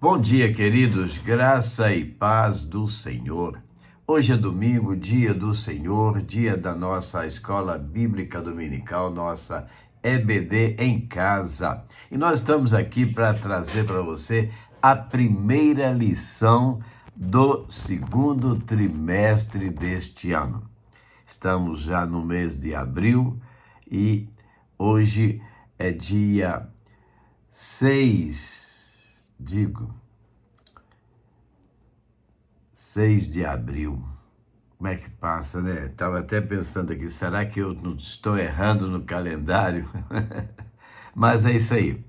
Bom dia, queridos, graça e paz do Senhor. Hoje é domingo, dia do Senhor, dia da nossa Escola Bíblica Dominical, nossa EBD em casa. E nós estamos aqui para trazer para você a primeira lição do segundo trimestre deste ano. Estamos já no mês de abril e hoje é dia 6 de abril. Como é que passa, né? Estava até pensando aqui, será que eu não estou errando no calendário? Mas é isso aí.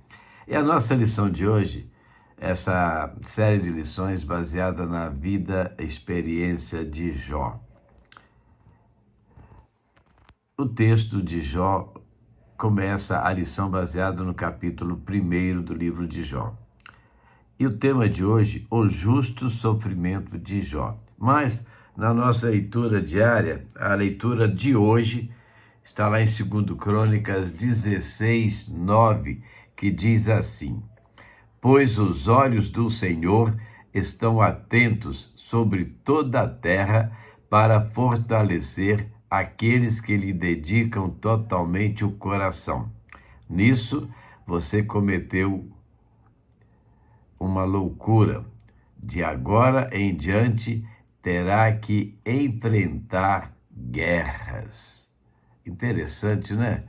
E a nossa lição de hoje, essa série de lições baseada na vida e experiência de Jó. O texto de Jó começa a lição baseada no capítulo 1 do livro de Jó. E o tema de hoje, o justo sofrimento de Jó. Mas, na nossa leitura diária, a leitura de hoje está lá em 2 Crônicas 16, 9, que diz assim: Pois os olhos do Senhor estão atentos sobre toda a terra para fortalecer aqueles que lhe dedicam totalmente o coração. Nisso, você cometeu uma loucura. De agora em diante, terá que enfrentar guerras. Interessante, né?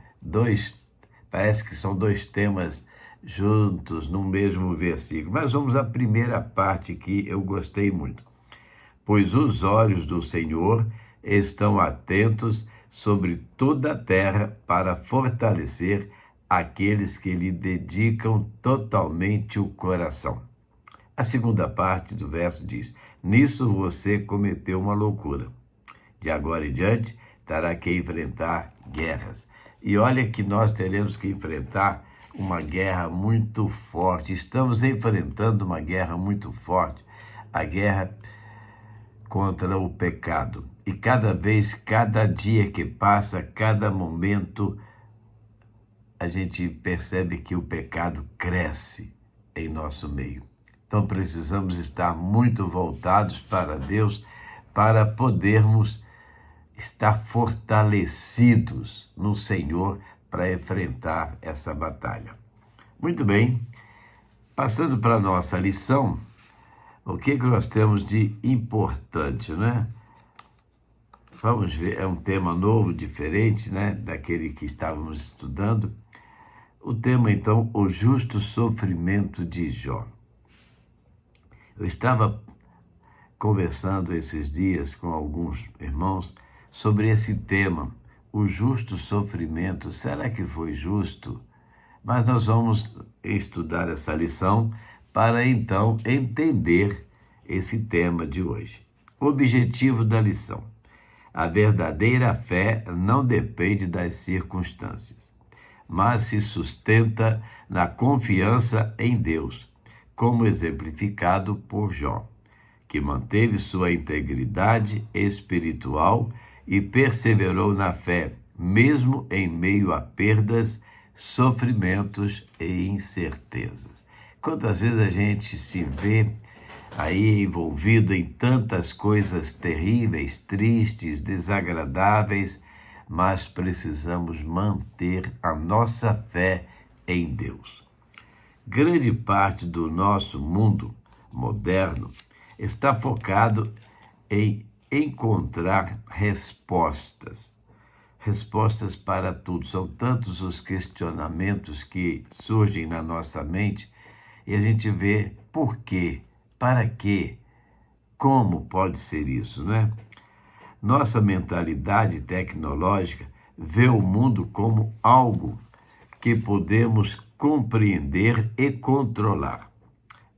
Parece que são dois temas juntos no mesmo versículo. Mas vamos à primeira parte que eu gostei muito. Pois os olhos do Senhor estão atentos sobre toda a terra para fortalecer aqueles que lhe dedicam totalmente o coração. A segunda parte do verso diz: Nisso você cometeu uma loucura. De agora em diante, terá que enfrentar guerras. E olha que nós teremos que enfrentar uma guerra muito forte. Estamos enfrentando uma guerra muito forte, a guerra contra o pecado. E cada dia que passa, cada momento, a gente percebe que o pecado cresce em nosso meio. Então precisamos estar muito voltados para Deus para podermos estar fortalecidos no Senhor para enfrentar essa batalha. Muito bem, passando para a nossa lição, o que nós temos de importante, né? Vamos ver, é um tema novo, diferente, né, daquele que estávamos estudando. O tema, então, o justo sofrimento de Jó. Eu estava conversando esses dias com alguns irmãos sobre esse tema, o justo sofrimento. Será que foi justo? Mas nós vamos estudar essa lição para, então, entender esse tema de hoje. O objetivo da lição: a verdadeira fé não depende das circunstâncias, mas se sustenta na confiança em Deus, como exemplificado por Jó, que manteve sua integridade espiritual e perseverou na fé, mesmo em meio a perdas, sofrimentos e incertezas. Quantas vezes a gente se vê aí envolvido em tantas coisas terríveis, tristes, desagradáveis, mas precisamos manter a nossa fé em Deus. Grande parte do nosso mundo moderno está focado em encontrar respostas para tudo. São tantos os questionamentos que surgem na nossa mente e a gente vê por quê, para quê, como pode ser isso, né? Nossa mentalidade tecnológica vê o mundo como algo que podemos compreender e controlar.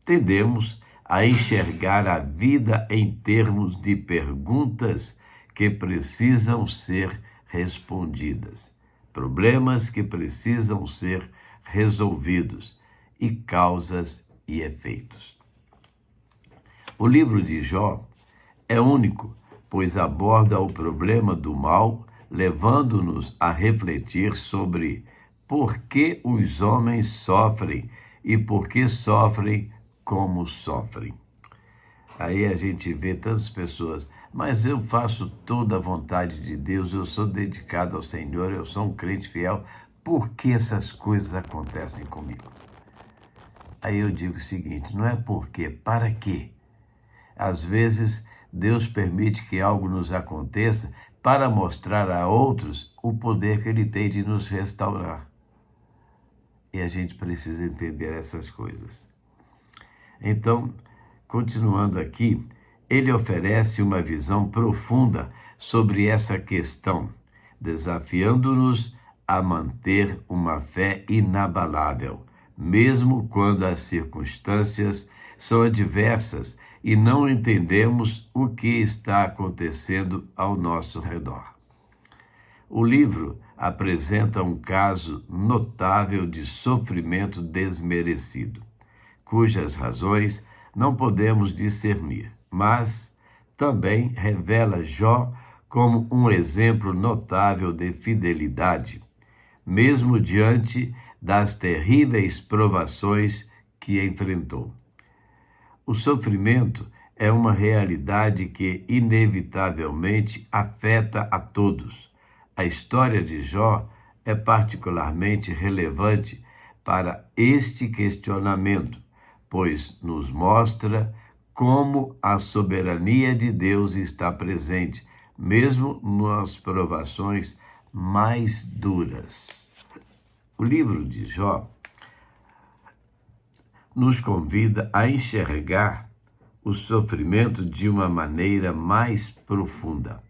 Tendemos a enxergar a vida em termos de perguntas que precisam ser respondidas, problemas que precisam ser resolvidos e causas e efeitos. O livro de Jó é único, pois aborda o problema do mal, levando-nos a refletir sobre por que os homens sofrem e por que sofrem como sofrem. Aí a gente vê tantas pessoas, mas eu faço toda a vontade de Deus, eu sou dedicado ao Senhor, eu sou um crente fiel, por que essas coisas acontecem comigo? Aí eu digo o seguinte, não é por quê, para quê? Às vezes, Deus permite que algo nos aconteça para mostrar a outros o poder que Ele tem de nos restaurar. E a gente precisa entender essas coisas. Então, continuando aqui, ele oferece uma visão profunda sobre essa questão, desafiando-nos a manter uma fé inabalável, mesmo quando as circunstâncias são adversas e não entendemos o que está acontecendo ao nosso redor. O livro apresenta um caso notável de sofrimento desmerecido, cujas razões não podemos discernir, mas também revela Jó como um exemplo notável de fidelidade, mesmo diante das terríveis provações que enfrentou. O sofrimento é uma realidade que inevitavelmente afeta a todos. A história de Jó é particularmente relevante para este questionamento, pois nos mostra como a soberania de Deus está presente, mesmo nas provações mais duras. O livro de Jó nos convida a enxergar o sofrimento de uma maneira mais profunda,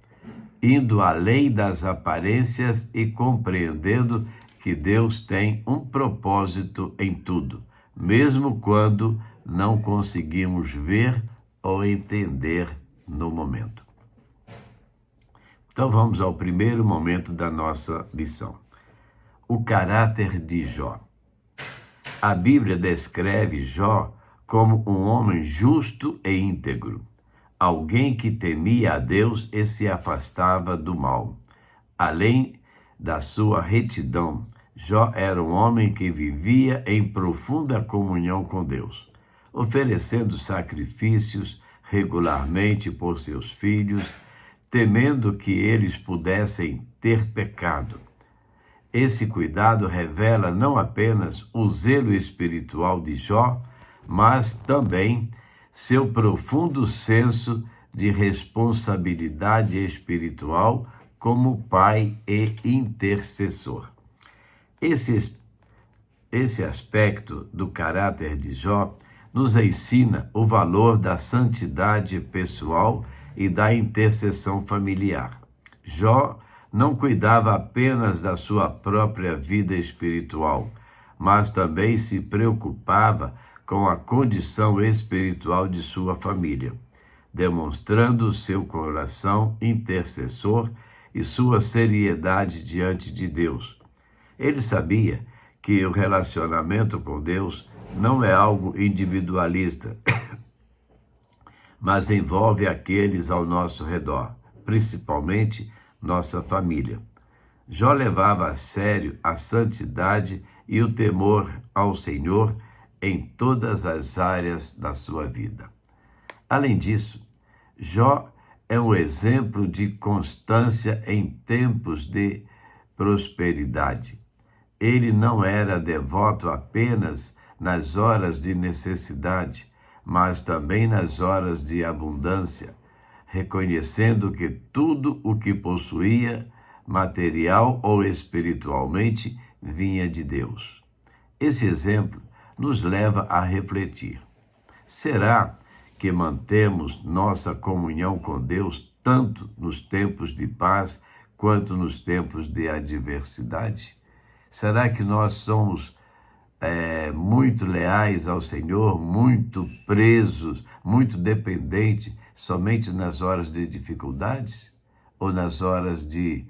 indo além das aparências e compreendendo que Deus tem um propósito em tudo, mesmo quando não conseguimos ver ou entender no momento. Então vamos ao primeiro momento da nossa lição. O caráter de Jó. A Bíblia descreve Jó como um homem justo e íntegro, alguém que temia a Deus e se afastava do mal. Além da sua retidão, Jó era um homem que vivia em profunda comunhão com Deus, oferecendo sacrifícios regularmente por seus filhos, temendo que eles pudessem ter pecado. Esse cuidado revela não apenas o zelo espiritual de Jó, mas também seu profundo senso de responsabilidade espiritual como pai e intercessor. Esse aspecto do caráter de Jó nos ensina o valor da santidade pessoal e da intercessão familiar. Jó não cuidava apenas da sua própria vida espiritual, mas também se preocupava com a condição espiritual de sua família, demonstrando seu coração intercessor e sua seriedade diante de Deus. Ele sabia que o relacionamento com Deus não é algo individualista, mas envolve aqueles ao nosso redor, principalmente nossa família. Jó levava a sério a santidade e o temor ao Senhor em todas as áreas da sua vida. Além disso, Jó é um exemplo de constância em tempos de prosperidade. Ele não era devoto apenas nas horas de necessidade, mas também nas horas de abundância, reconhecendo que tudo o que possuía, material ou espiritualmente, vinha de Deus. Esse exemplo nos leva a refletir. Será que mantemos nossa comunhão com Deus tanto nos tempos de paz quanto nos tempos de adversidade? Será que nós somos muito leais ao Senhor, muito presos, muito dependentes somente nas horas de dificuldades? Ou nas horas de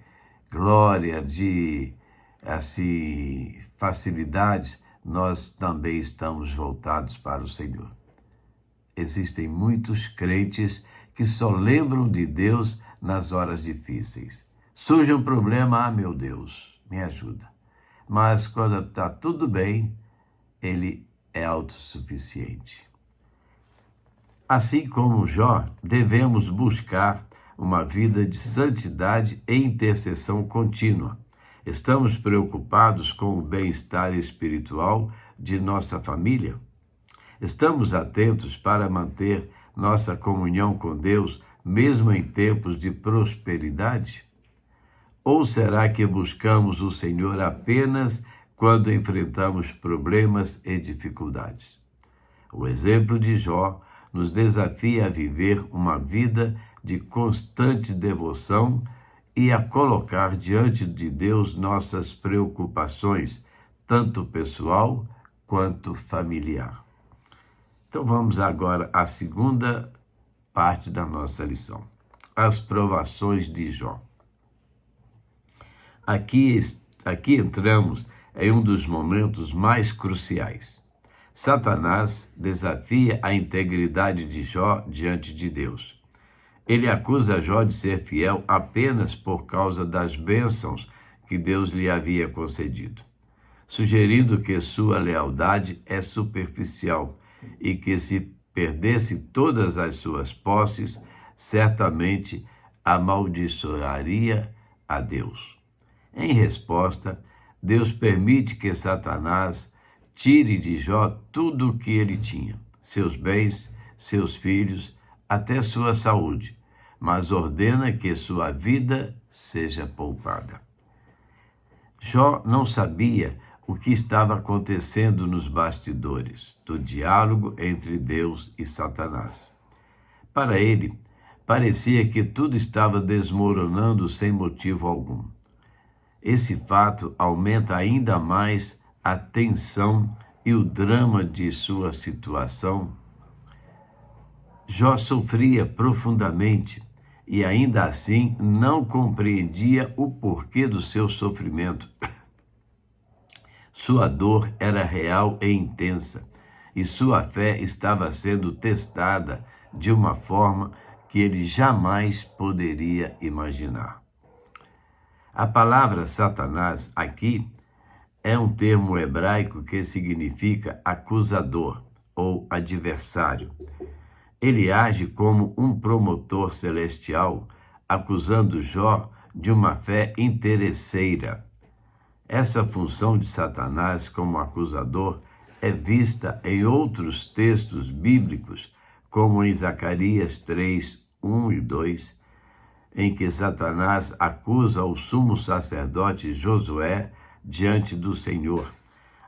glória, de facilidades, nós também estamos voltados para o Senhor? Existem muitos crentes que só lembram de Deus nas horas difíceis. Surge um problema, meu Deus, me ajuda. Mas quando está tudo bem, ele é autossuficiente. Assim como Jó, devemos buscar uma vida de santidade e intercessão contínua. Estamos preocupados com o bem-estar espiritual de nossa família? Estamos atentos para manter nossa comunhão com Deus, mesmo em tempos de prosperidade? Ou será que buscamos o Senhor apenas quando enfrentamos problemas e dificuldades? O exemplo de Jó nos desafia a viver uma vida de constante devoção e a colocar diante de Deus nossas preocupações, tanto pessoal quanto familiar. Então vamos agora à segunda parte da nossa lição, as provações de Jó. Aqui entramos em um dos momentos mais cruciais. Satanás desafia a integridade de Jó diante de Deus. Ele acusa Jó de ser fiel apenas por causa das bênçãos que Deus lhe havia concedido, sugerindo que sua lealdade é superficial e que, se perdesse todas as suas posses, certamente amaldiçoaria a Deus. Em resposta, Deus permite que Satanás tire de Jó tudo o que ele tinha, seus bens, seus filhos, até sua saúde, mas ordena que sua vida seja poupada. Jó não sabia o que estava acontecendo nos bastidores do diálogo entre Deus e Satanás. Para ele, parecia que tudo estava desmoronando sem motivo algum. Esse fato aumenta ainda mais a tensão e o drama de sua situação. Jó sofria profundamente e ainda assim não compreendia o porquê do seu sofrimento. Sua dor era real e intensa, e sua fé estava sendo testada de uma forma que ele jamais poderia imaginar. A palavra Satanás aqui é um termo hebraico que significa acusador ou adversário. Ele age como um promotor celestial, acusando Jó de uma fé interesseira. Essa função de Satanás como acusador é vista em outros textos bíblicos, como em Zacarias 3, 1 e 2, em que Satanás acusa o sumo sacerdote Josué diante do Senhor.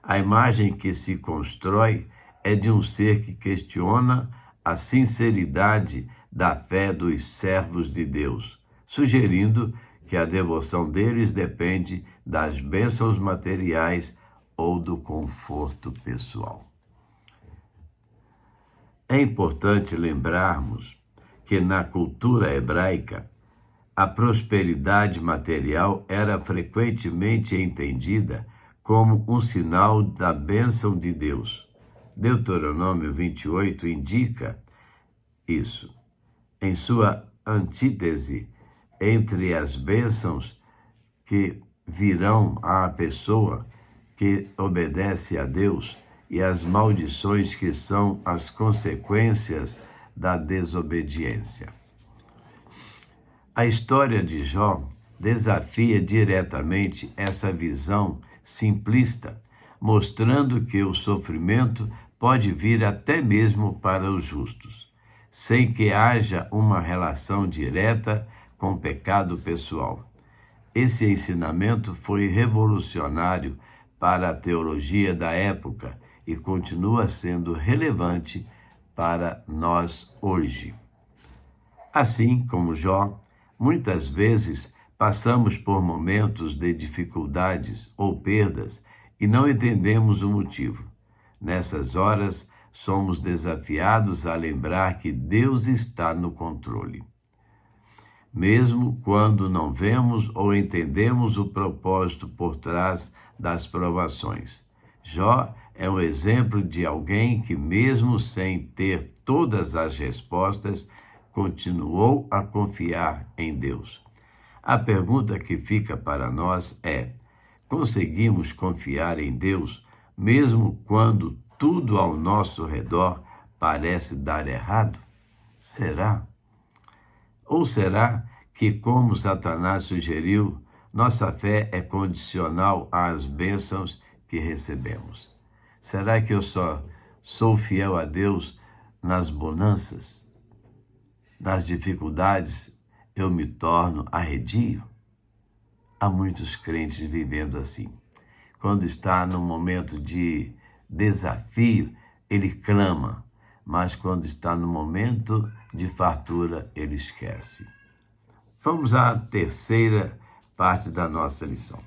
A imagem que se constrói é de um ser que questiona a sinceridade da fé dos servos de Deus, sugerindo que a devoção deles depende das bênçãos materiais ou do conforto pessoal. É importante lembrarmos que na cultura hebraica, a prosperidade material era frequentemente entendida como um sinal da bênção de Deus. Deuteronômio 28 indica isso. Em sua antítese entre as bênçãos que virão à pessoa que obedece a Deus e as maldições que são as consequências da desobediência. A história de Jó desafia diretamente essa visão simplista, mostrando que o sofrimento pode vir até mesmo para os justos, sem que haja uma relação direta com o pecado pessoal. Esse ensinamento foi revolucionário para a teologia da época e continua sendo relevante para nós hoje. Assim como Jó, muitas vezes passamos por momentos de dificuldades ou perdas e não entendemos o motivo. Nessas horas, somos desafiados a lembrar que Deus está no controle. Mesmo quando não vemos ou entendemos o propósito por trás das provações. Jó é um exemplo de alguém que, mesmo sem ter todas as respostas, continuou a confiar em Deus. A pergunta que fica para nós é: conseguimos confiar em Deus mesmo quando tudo ao nosso redor parece dar errado? Será? Ou será que, como Satanás sugeriu, nossa fé é condicional às bênçãos que recebemos? Será que eu só sou fiel a Deus nas bonanças? Nas dificuldades eu me torno arredio? Há muitos crentes vivendo assim. Quando está no momento de desafio, ele clama, mas quando está no momento de fartura, ele esquece. Vamos à terceira parte da nossa lição.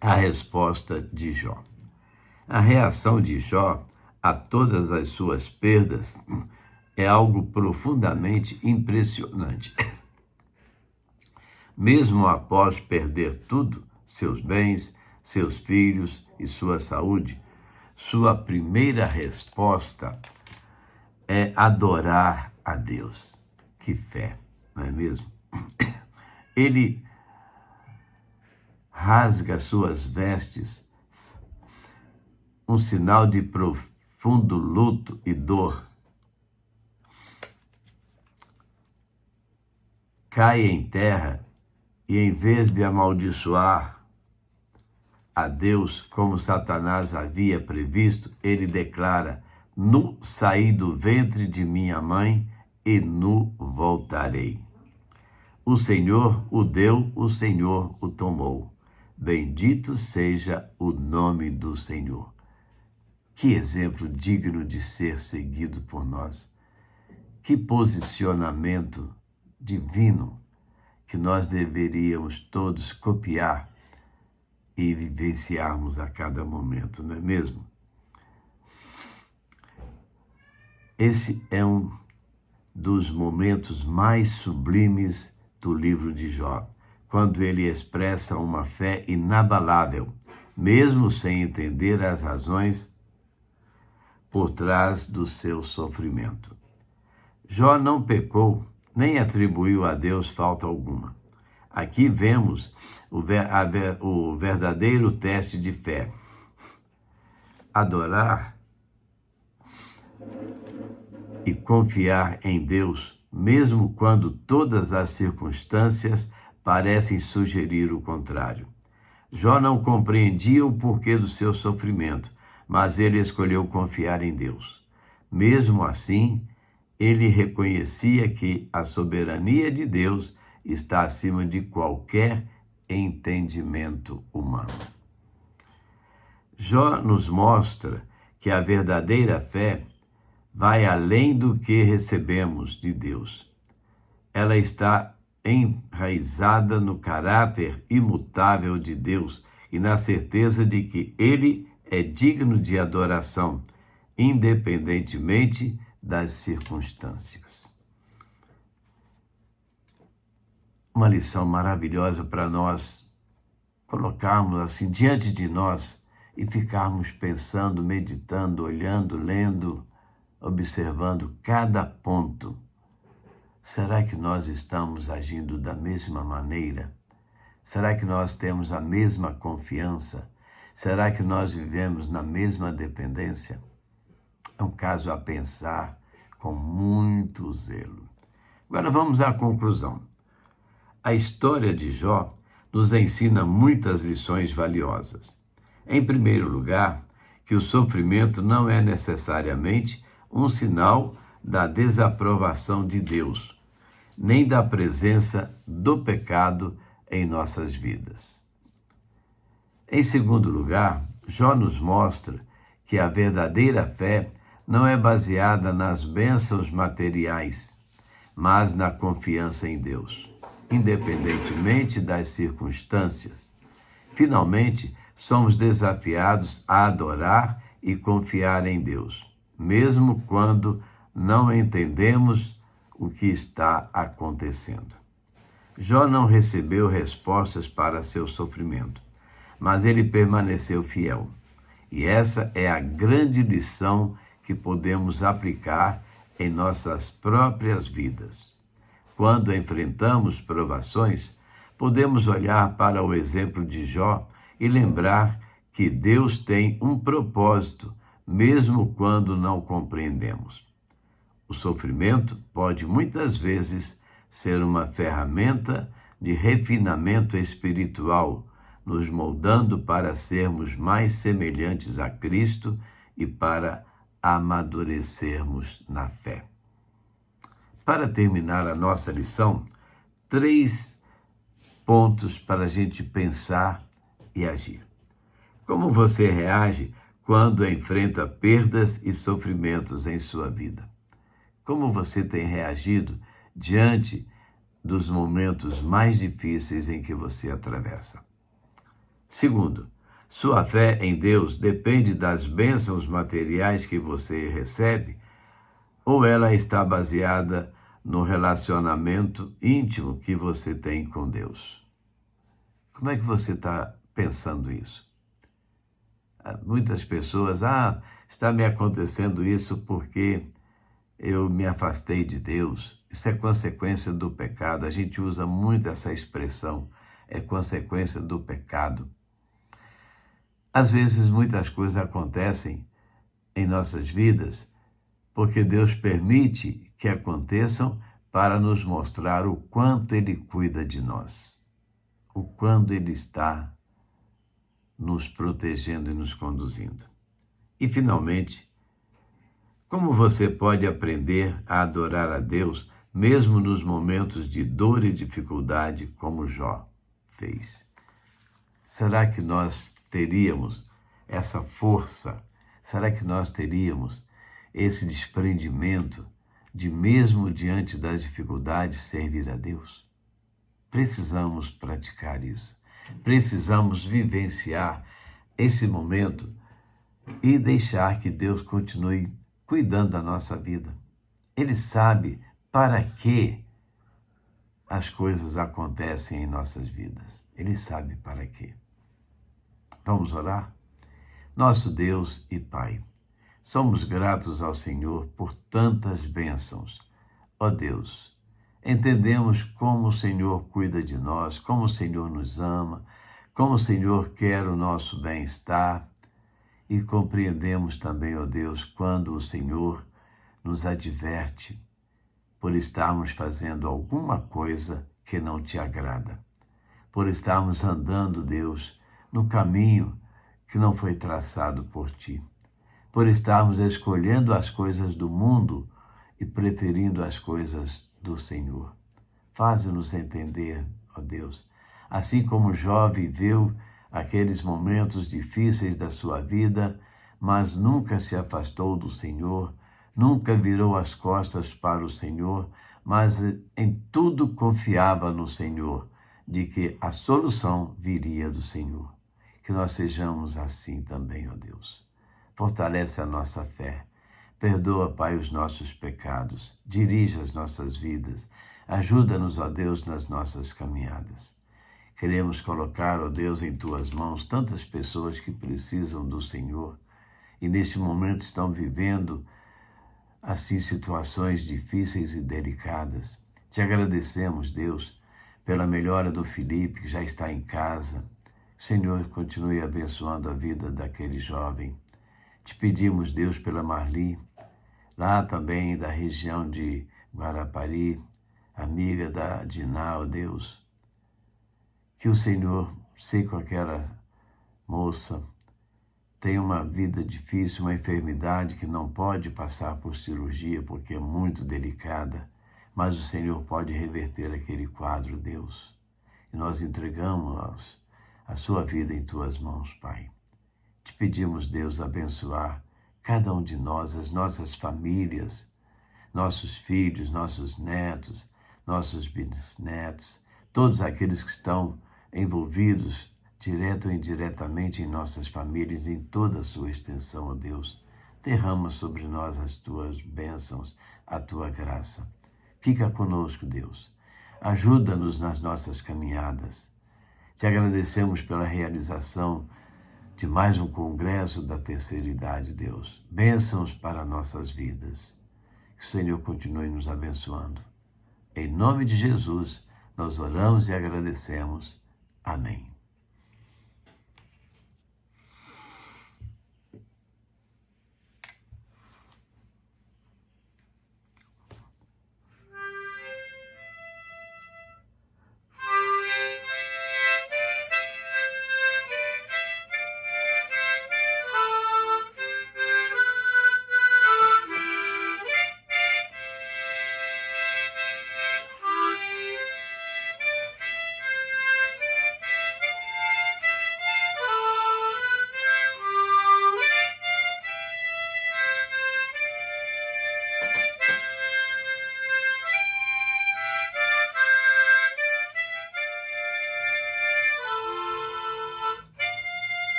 A resposta de Jó. A reação de Jó a todas as suas perdas é algo profundamente impressionante. Mesmo após perder tudo, seus bens, seus filhos e sua saúde, sua primeira resposta é adorar a Deus. Que fé, não é mesmo? Ele rasga suas vestes, um sinal de profundo luto e dor. Cai em terra e, em vez de amaldiçoar a Deus como Satanás havia previsto, ele declara: nu saí do ventre de minha mãe e nu voltarei. O Senhor o deu, o Senhor o tomou. Bendito seja o nome do Senhor. Que exemplo digno de ser seguido por nós. Que posicionamento divino que nós deveríamos todos copiar e vivenciarmos a cada momento, não é mesmo? Esse é um dos momentos mais sublimes do livro de Jó, quando ele expressa uma fé inabalável, mesmo sem entender as razões por trás do seu sofrimento. Jó não pecou, nem atribuiu a Deus falta alguma. Aqui vemos o verdadeiro teste de fé. Adorar e confiar em Deus, mesmo quando todas as circunstâncias parecem sugerir o contrário. Jó não compreendia o porquê do seu sofrimento, mas ele escolheu confiar em Deus. Mesmo assim, ele reconhecia que a soberania de Deus está acima de qualquer entendimento humano. Jó nos mostra que a verdadeira fé vai além do que recebemos de Deus. Ela está enraizada no caráter imutável de Deus e na certeza de que Ele é digno de adoração, independentemente das circunstâncias. Uma lição maravilhosa para nós colocarmos assim diante de nós e ficarmos pensando, meditando, olhando, lendo, observando cada ponto. Será que nós estamos agindo da mesma maneira? Será que nós temos a mesma confiança? Será que nós vivemos na mesma dependência? É um caso a pensar com muito zelo. Agora vamos à conclusão. A história de Jó nos ensina muitas lições valiosas. Em primeiro lugar, que o sofrimento não é necessariamente um sinal da desaprovação de Deus, nem da presença do pecado em nossas vidas. Em segundo lugar, Jó nos mostra que a verdadeira fé não é baseada nas bênçãos materiais, mas na confiança em Deus, independentemente das circunstâncias. Finalmente, somos desafiados a adorar e confiar em Deus, mesmo quando não entendemos o que está acontecendo. Jó não recebeu respostas para seu sofrimento, mas ele permaneceu fiel. E essa é a grande lição que podemos aplicar em nossas próprias vidas. Quando enfrentamos provações, podemos olhar para o exemplo de Jó e lembrar que Deus tem um propósito, mesmo quando não compreendemos. O sofrimento pode muitas vezes ser uma ferramenta de refinamento espiritual, nos moldando para sermos mais semelhantes a Cristo e para amadurecermos na fé. Para terminar a nossa lição, 3 pontos para a gente pensar e agir. Como você reage quando enfrenta perdas e sofrimentos em sua vida? Como você tem reagido diante dos momentos mais difíceis em que você atravessa? Segundo, sua fé em Deus depende das bênçãos materiais que você recebe ou ela está baseada no relacionamento íntimo que você tem com Deus? Como é que você está pensando isso? Muitas pessoas, está me acontecendo isso porque eu me afastei de Deus. Isso é consequência do pecado. A gente usa muito essa expressão, é consequência do pecado. Às vezes, muitas coisas acontecem em nossas vidas porque Deus permite que aconteçam para nos mostrar o quanto Ele cuida de nós, o quanto Ele está nos protegendo e nos conduzindo. E, finalmente, como você pode aprender a adorar a Deus mesmo nos momentos de dor e dificuldade, como Jó fez? Será que nós teríamos essa força? Será que nós teríamos esse desprendimento de, mesmo diante das dificuldades, servir a Deus? Precisamos praticar isso. Precisamos vivenciar esse momento e deixar que Deus continue cuidando da nossa vida. Ele sabe para que as coisas acontecem em nossas vidas. Ele sabe para quê. Vamos orar? Nosso Deus e Pai, somos gratos ao Senhor por tantas bênçãos. Ó Deus, entendemos como o Senhor cuida de nós, como o Senhor nos ama, como o Senhor quer o nosso bem-estar. E compreendemos também, ó Deus, quando o Senhor nos adverte por estarmos fazendo alguma coisa que não te agrada, por estarmos andando, Deus, no caminho que não foi traçado por ti, por estarmos escolhendo as coisas do mundo e preterindo as coisas do Senhor. Faze-nos entender, ó Deus, assim como Jó viveu aqueles momentos difíceis da sua vida, mas nunca se afastou do Senhor, nunca virou as costas para o Senhor, mas em tudo confiava no Senhor, de que a solução viria do Senhor. Que nós sejamos assim também, ó Deus. Fortalece a nossa fé. Perdoa, Pai, os nossos pecados. Dirige as nossas vidas. Ajuda-nos, ó Deus, nas nossas caminhadas. Queremos colocar, ó Deus, em Tuas mãos tantas pessoas que precisam do Senhor e neste momento estão vivendo, assim, situações difíceis e delicadas. Te agradecemos, Deus, pela melhora do Felipe, que já está em casa. Senhor, continue abençoando a vida daquele jovem. Te pedimos, Deus, pela Marli, lá também da região de Guarapari, amiga da Diná, ó Deus. Que o Senhor, sei com aquela moça, tem uma vida difícil, uma enfermidade que não pode passar por cirurgia porque é muito delicada, mas o Senhor pode reverter aquele quadro, Deus. E nós entregamos a sua vida em Tuas mãos, Pai. Te pedimos, Deus, abençoar cada um de nós, as nossas famílias, nossos filhos, nossos netos, nossos bisnetos, todos aqueles que estão envolvidos, direto ou indiretamente, em nossas famílias, em toda a sua extensão, ó Deus. Derrama sobre nós as Tuas bênçãos, a Tua graça. Fica conosco, Deus. Ajuda-nos nas nossas caminhadas. Te agradecemos pela realização de mais um congresso da terceira idade, Deus. Bênçãos para nossas vidas. Que o Senhor continue nos abençoando. Em nome de Jesus, nós oramos e agradecemos. Amém.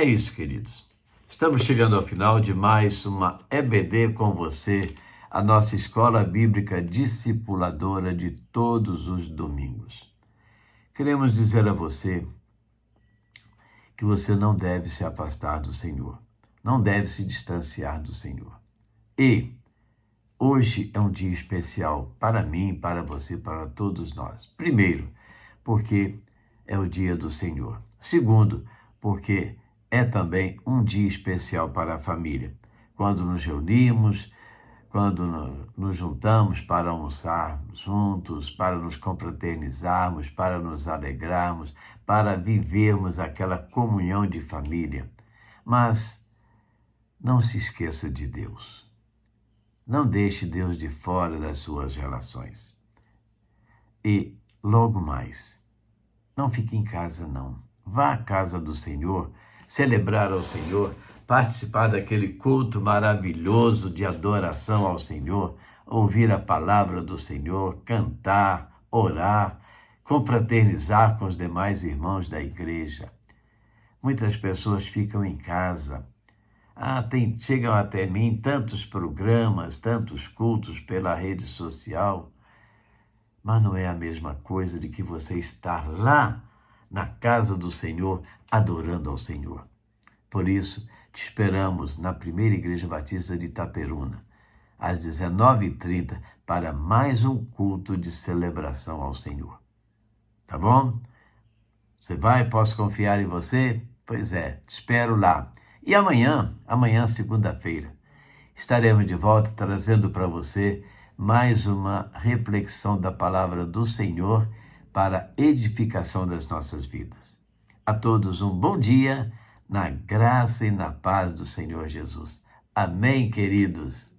É isso, queridos. Estamos chegando ao final de mais uma EBD com você, a nossa escola bíblica discipuladora de todos os domingos. Queremos dizer a você que você não deve se afastar do Senhor, não deve se distanciar do Senhor. E hoje é um dia especial para mim, para você, para todos nós. Primeiro, porque é o dia do Senhor. Segundo, porque é também um dia especial para a família. Quando nos reunimos, quando nos juntamos para almoçar juntos, para nos confraternizarmos, para nos alegrarmos, para vivermos aquela comunhão de família. Mas não se esqueça de Deus. Não deixe Deus de fora das suas relações. E logo mais, não fique em casa, não. Vá à casa do Senhor, celebrar ao Senhor, participar daquele culto maravilhoso de adoração ao Senhor, ouvir a palavra do Senhor, cantar, orar, confraternizar com os demais irmãos da igreja. Muitas pessoas ficam em casa. Chegam até mim tantos programas, tantos cultos pela rede social, mas não é a mesma coisa de que você estar lá na casa do Senhor, adorando ao Senhor. Por isso, te esperamos na Primeira Igreja Batista de Itaperuna, às 19h30, para mais um culto de celebração ao Senhor. Tá bom? Você vai? Posso confiar em você? Pois é, te espero lá. E amanhã, segunda-feira, estaremos de volta trazendo para você mais uma reflexão da palavra do Senhor para a edificação das nossas vidas. A todos um bom dia, na graça e na paz do Senhor Jesus. Amém, queridos?